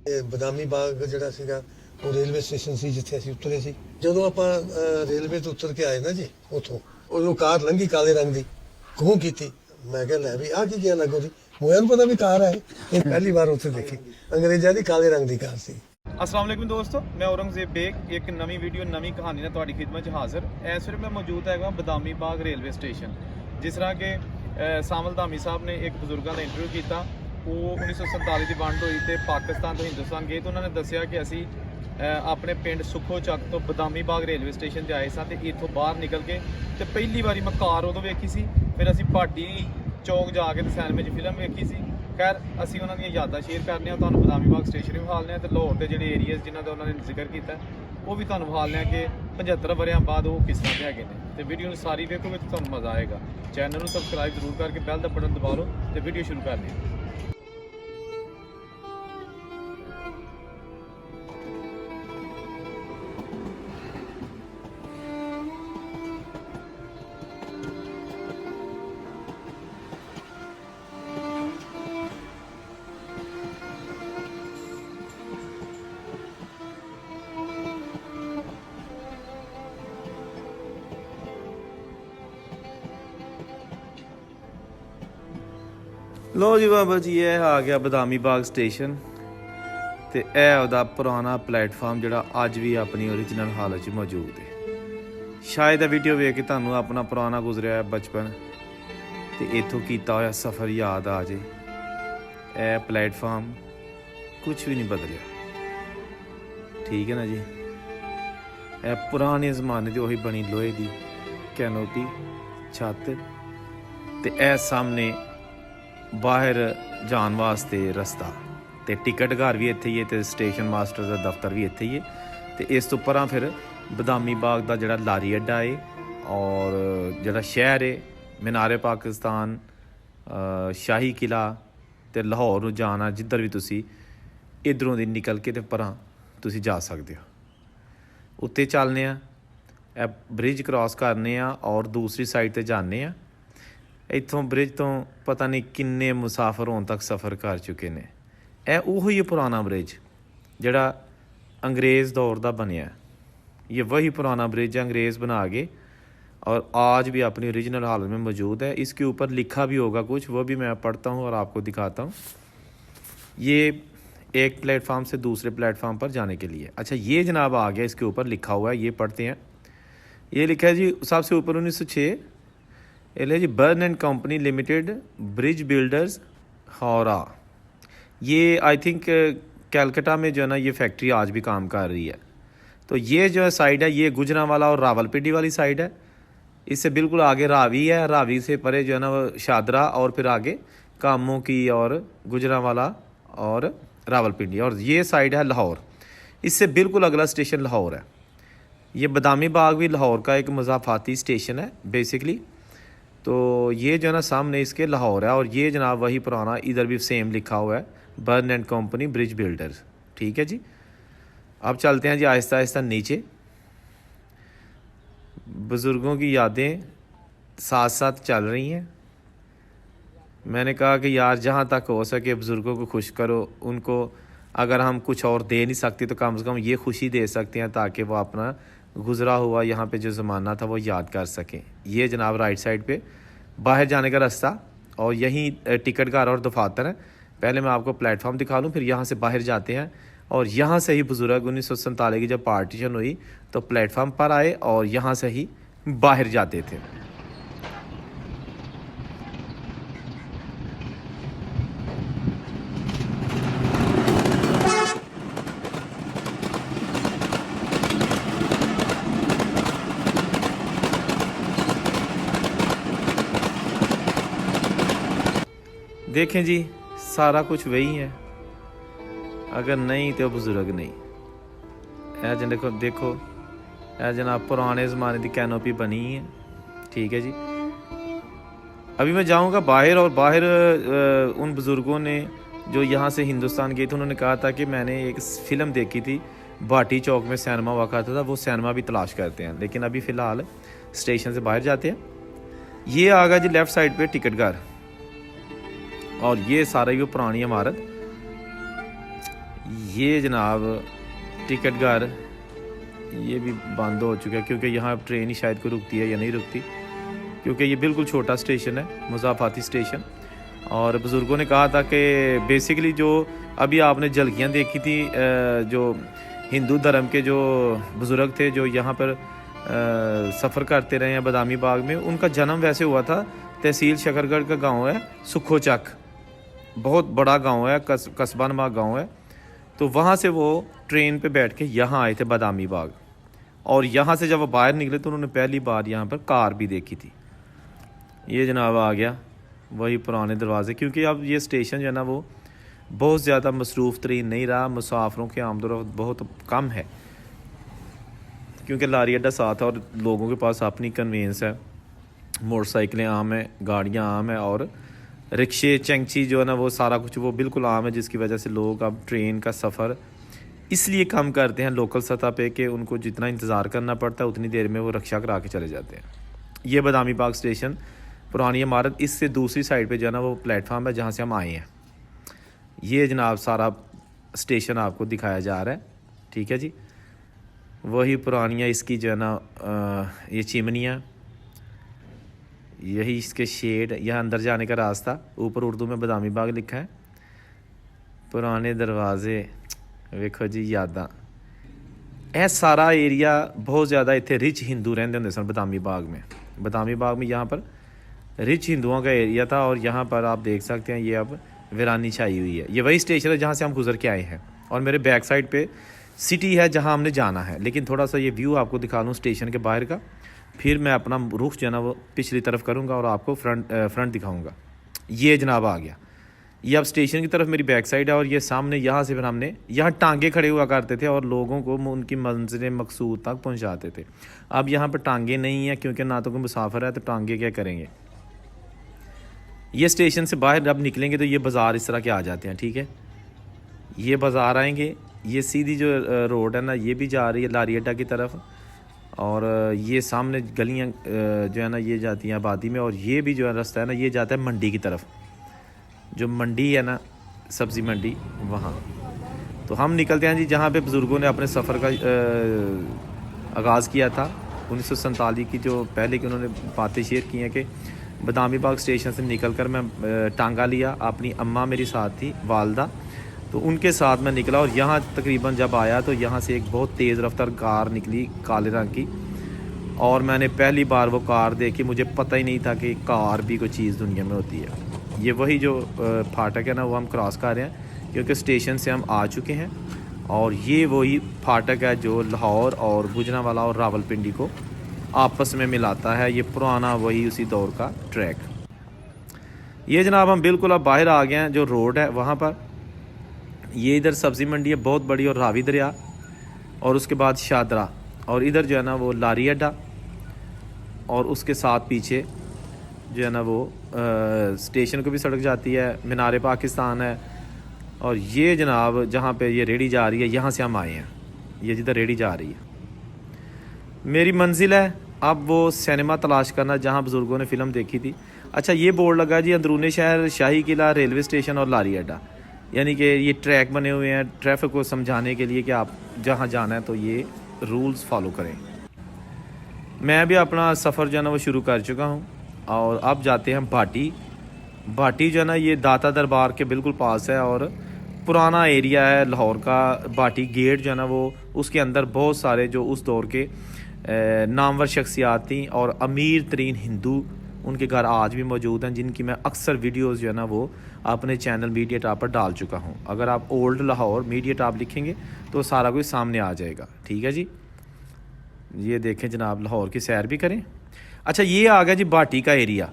ਬਦਾਮੀ ਬਾਗ ਜਿਹੜਾ ਸੀਗਾ ਉਹ ਰੇਲਵੇ ਸਟੇਸ਼ਨ ਸੀ ਜਿੱਥੇ ਅਸੀਂ ਉਤਰੇ ਸੀ। ਜਦੋਂ ਆਪਾਂ ਰੇਲਵੇ ਤੋਂ ਉਤਰ ਕੇ ਆਏ ਨਾ ਜੀ ਉੱਥੋਂ, ਉਹਨੂੰ ਕਾਰ ਲੰਘੀ ਕਾਲੇ ਰੰਗ ਦੀ, ਖੂਹ ਕੀਤੀ। ਮੈਂ ਕਿਹਾ ਲੈ ਵੀ ਆਹ ਕੀ ਗਿਆ ਲੱਗੋ ਜੀ, ਮੈਨੂੰ ਪਤਾ ਵੀ ਕਾਰ ਹੈ। ਇਹ ਪਹਿਲੀ ਵਾਰ ਉੱਥੇ ਦੇਖੀ ਅੰਗਰੇਜ਼ਾਂ ਦੀ ਕਾਲੇ ਰੰਗ ਦੀ ਕਾਰ ਸੀ। अस्सलाम वालेकुम दोस्तों, मैं औरंगजेब बेग एक नवी वीडियो नवी कहानी ਨਾਲ ਤੁਹਾਡੀ ਖਿਦਮਤ 'ਚ ਹਾਜ਼ਰ। ਇਸ ਵੇਲੇ ਮੈਂ ਮੌਜੂਦ ਹੈਗਾ ਬਦਾਮੀ ਬਾਗ ਰੇਲਵੇ ਸਟੇਸ਼ਨ। ਜਿਸ ਤਰ੍ਹਾਂ ਕਿ ਸਾਮਲ ਧਾਮੀ ਸਾਹਿਬ ਨੇ ਇੱਕ ਬਜ਼ੁਰਗਾਂ ਦਾ ਇੰਟਰਵਿਊ ਕੀਤਾ। ਉਹ 1947 ਦੀ ਵੰਡ ਹੋਈ ਤੇ ਪਾਕਿਸਤਾਨ ਤੋਂ ਹਿੰਦੁਸਤਾਨ ਗਏ ਤਾਂ ਉਹਨਾਂ ਨੇ ਦੱਸਿਆ ਕਿ ਅਸੀਂ ਆਪਣੇ ਪਿੰਡ ਸੁੱਖੋ ਚੱਕ ਤੋਂ ਬਦਾਮੀ ਬਾਗ ਰੇਲਵੇ ਸਟੇਸ਼ਨ ਤੇ ਆਏ ਸਾਂ ਤੇ ਇੱਥੋਂ ਬਾਹਰ ਨਿਕਲ ਕੇ ਤੇ ਪਹਿਲੀ ਵਾਰੀ ਮੈਂ ਕਾਰ ਉਦੋਂ ਵੇਖੀ ਸੀ। ਫਿਰ ਅਸੀਂ ਭਾਟੀ ਚੌਕ ਜਾ ਕੇ ਤੇ ਸਿਨੇਮੇ 'ਚ ਫਿਲਮ ਵੇਖੀ ਸੀ। ਖੈਰ ਅਸੀਂ ਉਹਨਾਂ ਦੀਆਂ ਯਾਦਾਂ ਸ਼ੇਅਰ ਕਰਨੇ ਆ ਤੁਹਾਨੂੰ, ਬਦਾਮੀ ਬਾਗ ਸਟੇਸ਼ਨ ਵੀ ਵਿਖਾਲਦੇ ਆ ਤੇ ਲਾਹੌਰ ਦੇ ਜਿਹੜੇ ਏਰੀਆਜ਼ ਜਿਨ੍ਹਾਂ ਦਾ ਉਹਨਾਂ ਨੇ ਜ਼ਿਕਰ ਕੀਤਾ ਉਹ ਵੀ ਤੁਹਾਨੂੰ ਵਿਖਾਲਦੇ ਆ ਕਿ 75 ਵਰਿਆਂ ਬਾਅਦ ਉਹ ਕਿਸ ਤਰ੍ਹਾਂ ਦੇ ਹੈਗੇ ਨੇ। ਤੇ ਵੀਡੀਓ ਨੂੰ ਸਾਰੀ ਵੇਖੋਗੇ ਤਾਂ ਤੁਹਾਨੂੰ ਮਜ਼ਾ ਆਏਗਾ। ਚੈਨਲ ਨੂੰ ਸਬਸਕ੍ਰਾਈਬ ਜ਼ਰੂਰ ਕਰਕੇ ਬੈਲ ਦਾ ਬਟਨ ਦਬਾ ਲਓ ਤੇ ਵੀਡੀਓ ਸ਼ੁਰੂ ਕਰਦੇ ਹਾਂ। लो जी बाबा जी, यह आ गया बदामी बाग स्टेशन ਤੇ ਇਹ ਉਹਦਾ ਪੁਰਾਣਾ ਪਲੇਟਫਾਰਮ ਜਿਹੜਾ ਅੱਜ ਵੀ ਆਪਣੀ ਓਰੀਜਨਲ ਹਾਲਤ 'ਚ ਮੌਜੂਦ ਹੈ। ਸ਼ਾਇਦ ਇਹ ਵੀਡੀਓ ਵੇਖ ਕੇ ਤੁਹਾਨੂੰ ਆਪਣਾ ਪੁਰਾਣਾ ਗੁਜ਼ਰਿਆ ਹੋਇਆ ਬਚਪਨ ਤੇ ਇੱਥੋਂ ਕੀਤਾ ਹੋਇਆ ਸਫ਼ਰ ਯਾਦ ਆ ਜੇ। ਇਹ ਪਲੇਟਫਾਰਮ ਕੁਝ ਵੀ ਨਹੀਂ ਬਦਲਿਆ, ਠੀਕ ਹੈ ਨਾ ਜੀ। ਇਹ ਪੁਰਾਣੇ ਜ਼ਮਾਨੇ ਦੀ ਉਹੀ ਬਣੀ ਲੋਹੇ ਦੀ ਕੈਨੋਪੀ ਛੱਤ ਤੇ ਇਹ ਸਾਹਮਣੇ ਬਾਹਰ ਜਾਣ ਵਾਸਤੇ ਰਸਤਾ ਤੇ ਟਿਕਟ ਘਰ ਵੀ ਇੱਥੇ ਹੀ ਹੈ ਤੇ ਸਟੇਸ਼ਨ ਮਾਸਟਰ ਦਾ ਦਫ਼ਤਰ ਵੀ ਇੱਥੇ ਹੀ ਹੈ। ਤੇ ਇਸ ਤੋਂ ਪਰਾਂ ਫਿਰ ਬਦਾਮੀ ਬਾਗ ਦਾ ਜਿਹੜਾ ਲਾਰੀ ਅੱਡਾ ਹੈ ਔਰ ਜਿਹੜਾ ਸ਼ਹਿਰ ਹੈ ਮੀਨਾਰੇ ਪਾਕਿਸਤਾਨ, ਸ਼ਾਹੀ ਕਿਲਾ ਤੇ ਲਾਹੌਰ ਨੂੰ ਜਾਣਾ, ਜਿੱਧਰ ਵੀ ਤੁਸੀਂ ਇੱਧਰੋਂ ਦੀ ਨਿਕਲ ਕੇ ਤੇ ਪਰਾਂ ਤੁਸੀਂ ਜਾ ਸਕਦੇ ਹੋ। ਉੱਤੇ ਚੱਲਦੇ ਆ, ਇਹ ਬ੍ਰਿਜ ਕ੍ਰਾਸ ਕਰਨੇ ਆ ਔਰ ਦੂਸਰੀ ਸਾਈਡ ਤੇ ਜਾਂਦੇ ਆ। ਇੱਥੋਂ ਬ੍ਰਿਜ ਤੋਂ ਪਤਾ ਨਹੀਂ ਕਿੰਨੇ ਮੁਸਾਫਰ ਹੋਣ ਤੱਕ ਸਫ਼ਰ ਕਰ ਚੁੱਕੇ ਨੇ। ਇਹ ਉਹੀ ਪੁਰਾਣਾ ਬ੍ਰਿਜ ਜਿਹੜਾ अंग्रेज़ दौर का बनया। ये वही पुराना ब्रिज है, अंग्रेज़ बना के और आज भी अपनी ओरिजिनल हालत में मौजूद है। इसके ऊपर लिखा भी होगा कुछ, वो भी मैं पढ़ता हूँ और आपको दिखाता हूँ। ये एक प्लेटफार्म से दूसरे प्लेटफार्म पर जाने के लिए। अच्छा, ये जनाब आ गया, इसके ऊपर लिखा हुआ है, ये पढ़ते हैं। ये लिखा है जी सबसे ऊपर 1906 L G burn and company limited bridge builders Howrah. ये आई थिंक कलकत्ता में जो है ना ये फैक्ट्री आज भी काम कर रही है। तो ये जो है साइड है ये गुजरांवाला और रावलपिंडी वाली साइड है। इससे बिल्कुल आगे रावी है, रावी से परे जो है ना वो शादरा और फिर आगे कामों की और गुजरांवाला और रावलपिंडी, और ये साइड है लाहौर। इससे बिल्कुल अगला स्टेशन लाहौर है। ये बदामी बाग भी लाहौर का एक मज़ाफ़ाती स्टेशन है बेसिकली। तो ये जो है ना सामने इसके लाहौर है और ये जनाब वही पुराना, इधर भी सेम लिखा हुआ है burn and company bridge builders, ठीक है जी। अब चलते हैं जी आहिस्ता आहिस्ता नीचे। बुज़ुर्गों की यादें साथ साथ चल रही हैं। मैंने कहा कि यार जहाँ तक हो सके बुज़ुर्गों को खुश करो। उनको अगर हम कुछ और दे नहीं सकते तो कम से कम ये खुशी दे सकते हैं ताकि वो अपना गुज़रा हुआ यहाँ पे जो ज़माना था वो याद कर सकें। ये जनाब राइट साइड पे बाहर जाने का रास्ता और यहीं टिकट घर और दफातर है। पहले मैं आपको प्लेटफॉर्म दिखा लूँ, फिर यहाँ से बाहर जाते हैं। और यहाँ से ही बुज़ुर्ग 1947 की जब पार्टीशन हुई तो प्लेटफॉर्म पर आए और यहाँ से ही बाहर जाते थे। देखें जी सारा कुछ वही है, अगर नहीं तो बुजुर्ग नहीं। यह जन देखो देखो यह जनाब पुराने ज़माने की कैनोपी बनी है, ठीक है जी। अभी मैं जाऊंगा बाहर और बाहर उन बुज़ुर्गों ने जो यहाँ से हिंदुस्तान गए थे उन्होंने कहा था कि मैंने एक फ़िल्म देखी थी भाटी चौक में सिनेमा हुआ करता था, वो सिनेमा भी तलाश करते हैं। लेकिन अभी फ़िलहाल स्टेशन से बाहर जाते हैं। ये आ गया जी लेफ़्ट साइड पे टिकट घर और ये सारा ही वो पुरानी इमारत। ये जनाब टिकट घर, ये भी बंद हो चुका है क्योंकि यहाँ ट्रेन ही शायद को रुकती है या नहीं रुकती, क्योंकि ये बिल्कुल छोटा स्टेशन है, मुज़ाफ़ाती स्टेशन। और बुज़ुर्गों ने कहा था कि बेसिकली जो अभी आपने झलकियाँ देखी थी, जो हिंदू धर्म के जो बुज़ुर्ग थे जो यहाँ पर सफ़र करते रहे हैं बादामी बाग में, उनका जन्म वैसे हुआ था, तहसील शकरगढ़ का गांव है सुखोचक, बहुत बड़ा गांव है, कस्बा नुमा गांव है। तो वहाँ से वो ट्रेन पे बैठ के यहाँ आए थे बादामी बाग, और यहाँ से जब वो बाहर निकले तो उन्होंने पहली बार यहाँ पर कार भी देखी थी। ये जनाब आ गया वही पुराने दरवाजे, क्योंकि अब ये स्टेशन जो है ना वो बहुत ज़्यादा मसरूफ़ तरीन नहीं रहा, मुसाफिरों के आमदोरफ्त बहुत कम है, क्योंकि लारी अड्डा साथ है और लोगों के पास अपनी कन्वेंस है, मोटरसाइकिलें आम है, गाड़ियाँ आम है, और रिक्शे चंगची जो है ना वो सारा कुछ वो बिल्कुल आम है, जिसकी वजह से लोग अब ट्रेन का सफ़र इसलिए कम करते हैं लोकल सतह पे कि उनको जितना इंतज़ार करना पड़ता है उतनी देर में वो रक्षा करा के चले जाते हैं। ये बादामी बाग स्टेशन पुरानी इमारत, इससे दूसरी साइड पे जो है ना वो प्लेटफार्म है जहाँ से हम आए हैं। ये जनाब सारा स्टेशन आपको दिखाया जा रहा है, ठीक है जी। वही पुरानियाँ इसकी जो है ना ये चिमनियाँ, यही इसके शेड, यहाँ अंदर जाने का रास्ता, ऊपर उर्दू में बादामी बाग लिखा है, पुराने दरवाजे, वेखो जी यादां। यह सारा एरिया बहुत ज़्यादा इतने रिच हिंदू रहते होंगे सन बादामी बाग में। बादामी बाग में यहाँ पर रिच हिंदुओं का एरिया था, और यहाँ पर आप देख सकते हैं ये अब वीरानी छाई हुई है। ये वही स्टेशन है जहाँ से हम गुजर के आए हैं, और मेरे बैक साइड पे सिटी है जहाँ हमने जाना है। लेकिन थोड़ा सा ये व्यू आपको दिखा दूँ स्टेशन के बाहर का, फिर मैं अपना रुख जो है ना वो पिछली तरफ करूँगा और आपको फ्रंट दिखाऊँगा। ये जनाब आ गया, ये अब स्टेशन की तरफ मेरी बैक साइड है, और ये सामने यहाँ से फिर हमने यहाँ टांगे खड़े हुआ करते थे और लोगों को उनकी मंजिल मकसूद तक पहुँचाते थे। अब यहाँ पर टांगे नहीं है, क्योंकि ना तो कोई मुसाफिर है, तो टांगे क्या करेंगे। ये स्टेशन से बाहर जब निकलेंगे तो ये बाज़ार इस तरह के आ जाते हैं, ठीक है। ये बाज़ार आएंगे, ये सीधी जो रोड है ना ये भी जा रही है लारी अड्डा की तरफ, और ये सामने गलियाँ जो है ना ये जाती हैं आबादी में, और ये भी जो है रास्ता है ना ये जाता है मंडी की तरफ, जो मंडी है ना सब्ज़ी मंडी वहाँ। तो हम निकलते हैं जी जहाँ पे बुज़ुर्गों ने अपने सफ़र का आगाज़ किया था 1947 की, जो पहले की उन्होंने बातें शेयर की हैं कि बादामी बाग स्टेशन से निकलकर मैं टांगा लिया, अपनी अम्मा मेरी साथ थी वालदा, तो उनके साथ मैं निकला, और यहाँ तकरीबन जब आया तो यहाँ से एक बहुत तेज़ रफ्तार कार निकली काले रंग की, और मैंने पहली बार वो कार देखी, मुझे पता ही नहीं था कि कार भी कोई चीज़ दुनिया में होती है। ये वही जो फाटक है ना वो हम क्रॉस कर रहे हैं, क्योंकि स्टेशन से हम आ चुके हैं, और ये वही फाटक है जो लाहौर और गुजरांवाला और रावलपिंडी को आपस में मिलाता है। ये पुराना वही उसी दौर का ट्रैक। ये जनाब हम बिल्कुल अब बाहर आ गए हैं, जो रोड है वहाँ पर। ये इधर सब्ज़ी मंडी है बहुत बड़ी, और रावी दरिया, और उसके बाद शादरा, और इधर जो है ना वो लारी अड्डा, और उसके साथ पीछे जो है ना वो स्टेशन को भी सड़क जाती है, मीनार पाकिस्तान है। और ये जनाब जहाँ पे ये रेडी जा रही है यहाँ से हम आए हैं, ये जिधर रेडी जा रही है मेरी मंजिल है अब वो सिनेमा तलाश करना जहाँ बुज़ुर्गों ने फ़िल्म देखी थी। अच्छा ये बोर्ड लगा जी अंदरूनी शहर, शाही किला, रेलवे स्टेशन और लारी अड्डा, यानी कि ये ट्रैक बने हुए हैं ट्रैफिक को समझाने के लिए कि आप जहाँ जाना है तो ये रूल्स फॉलो करें। मैं भी अपना सफ़र जो है ना वो शुरू कर चुका हूँ, और अब जाते हैं भाटी। भाटी जो है ना ये दाता दरबार के बिल्कुल पास है, और पुराना एरिया है लाहौर का। भाटी गेट जो है ना वो उसके अंदर बहुत सारे जो उस दौर के नामवर शख्सियात थी और अमीर तरीन हिंदू, उनके घर आज भी मौजूद हैं, जिनकी मैं अक्सर वीडियोस जो है ना वो अपने चैनल मीडिया टॉप पर डाल चुका हूँ। अगर आप ओल्ड लाहौर मीडिया टॉप लिखेंगे तो सारा कुछ सामने आ जाएगा, ठीक है जी। ये देखें जनाब, लाहौर की सैर भी करें। अच्छा ये आ गया जी भाटी का एरिया।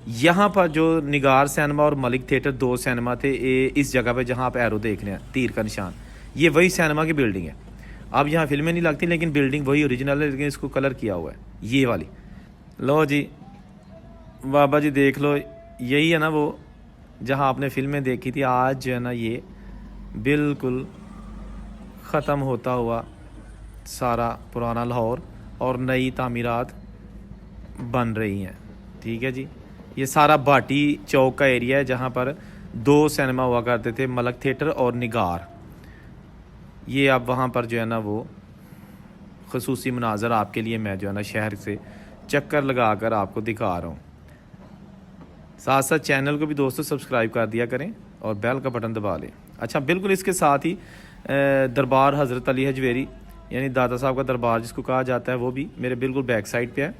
यहाँ पर जो निगार सिनेमा और मलिक थिएटर दो सिनेमा थे, इस जगह पे जहाँ आप एरो देख रहे हैं तीर का निशान, ये वही सिनेमा की बिल्डिंग है। अब यहाँ फिल्में नहीं लगती लेकिन बिल्डिंग वही ओरिजिनल है, लेकिन इसको कलर किया हुआ है ये वाली। लो जी बाबा जी देख लो, यही है ना वो जहाँ आपने फिल्में देखी थी। आज जो है ना ये बिल्कुल ख़त्म होता हुआ सारा पुराना लाहौर और नई तामीरात बन रही हैं, ठीक है जी। ये सारा भाटी चौक का एरिया है जहाँ पर दो सिनेमा हुआ करते थे, मलक थिएटर और निगार। ये अब वहाँ पर जो है ना वो खसूसी मनाज़र आपके लिए मैं जो है ना शहर से चक्कर लगा कर आपको दिखा रहा हूँ। साथ साथ चैनल को भी दोस्तों सब्सक्राइब कर दिया करें और बेल का बटन दबा लें। अच्छा, बिल्कुल इसके साथ ही दरबार हज़रत अली हजवेरी यानी दादा साहब का दरबार जिसको कहा जाता है वो भी मेरे बिल्कुल बैक साइड पे है।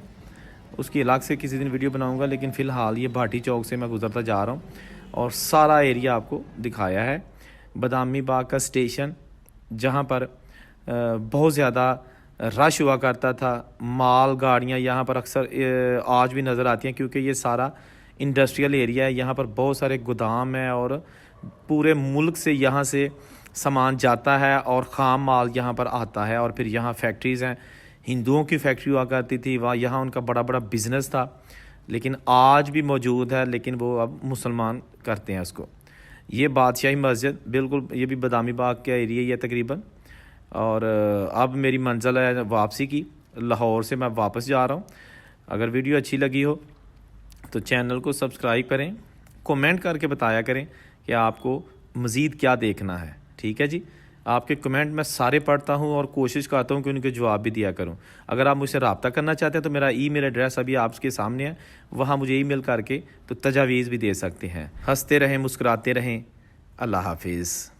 उसकी अलग से किसी दिन वीडियो बनाऊंगा, लेकिन फ़िलहाल ये भाटी चौक से मैं गुजरता जा रहा हूँ और सारा एरिया आपको दिखाया है। बदामी बाग का स्टेशन जहाँ पर बहुत ज़्यादा रश हुआ करता था, माल गाड़ियाँ यहाँ पर अक्सर आज भी नज़र आती हैं क्योंकि ये सारा इंडस्ट्रियल एरिया है। यहाँ पर बहुत सारे गोदाम हैं और पूरे मुल्क से यहाँ से सामान जाता है और ख़ाम माल यहाँ पर आता है और फिर यहाँ फैक्ट्रीज़ हैं। हिंदुओं की फैक्ट्री हुआ करती थी वहाँ, यहाँ उनका बड़ा बड़ा बिज़नेस था, लेकिन आज भी मौजूद है, लेकिन वो अब मुसलमान करते हैं उसको। ये बादशाही मस्जिद बिल्कुल, ये भी बदामी बाग का एरिया ही है तकरीबन। और अब मेरी मंजिल है वापसी की, लाहौर से मैं वापस जा रहा हूँ। अगर वीडियो अच्छी लगी हो तो चैनल को सब्सक्राइब करें, कमेंट करके बताया करें कि आपको मज़ीद क्या देखना है। ठीक है जी, आपके कमेंट मैं सारे पढ़ता हूँ और कोशिश करता हूँ कि उनके जवाब भी दिया करूँ। अगर आप मुझसे रब्ता करना चाहते हैं तो मेरा ईमेल एड्रेस अभी आपके सामने है, वहाँ मुझे ईमेल करके तो तजावीज़ भी दे सकते हैं। हंसते रहें, मुस्कुराते रहें। अल्लाह हाफिज़।